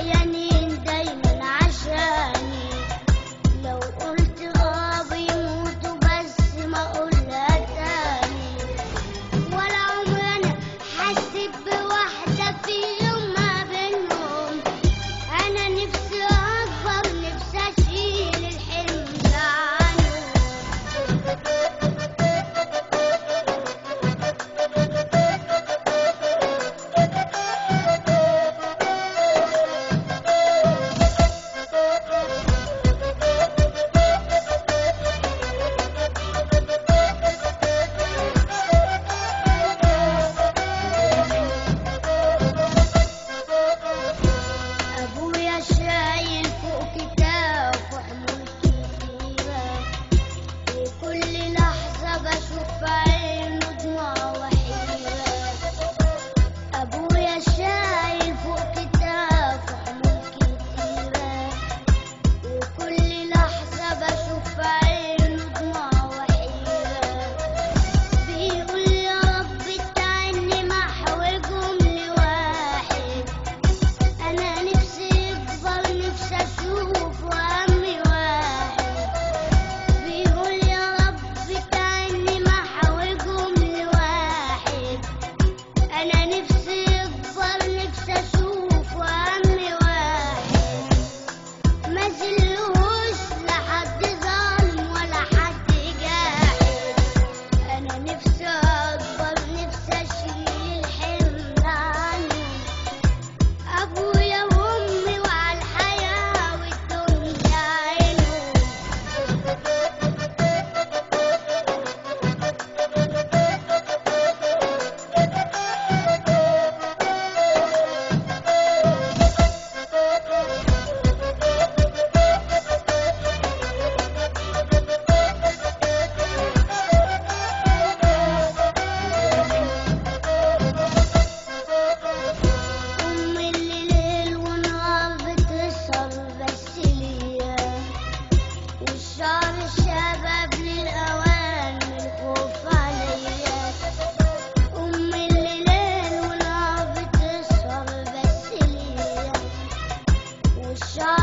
شقيانين دايما عشاني، لو قلت غاب يموتوا بس ما اقولها تاني. ولا عمري انا حسيت بوحدة في يوم ما بينهم، انا نفسي اكبر نفسي اشيل الحلم ده عنهم. ابويا شايل فوق كتافه حمول كتيرة، وكل لحظة بشوف في عينه دموع وحيرة. ابويا شايل فوق كتافه حمول كتيرة، وكل لحظة بشوف في عينه دموع وحيرة. بيقول يا رب اتعني محوجهم لواحد، أنا نفسي يكبر نفسي أشوف وهمي واحد. بيقول يا رب اتعني محوجهم لواحد، أنا نفسي يكبر نفسي أشوف وهمي واحد. ما زلهوش لحد ظالم ولا حد جاحد، أنا نفسي أكبر نفسي أشيل حمل عنهم. أبويا وأمي وعلى الحياة والدنيا عينهم. أمي اللي ليل ونهار بتسهر بس ليا، والشعر الشباب للأوان من الخوف عليا. أمي اللي ليل ونهار بتسهر بس ليا، والشعر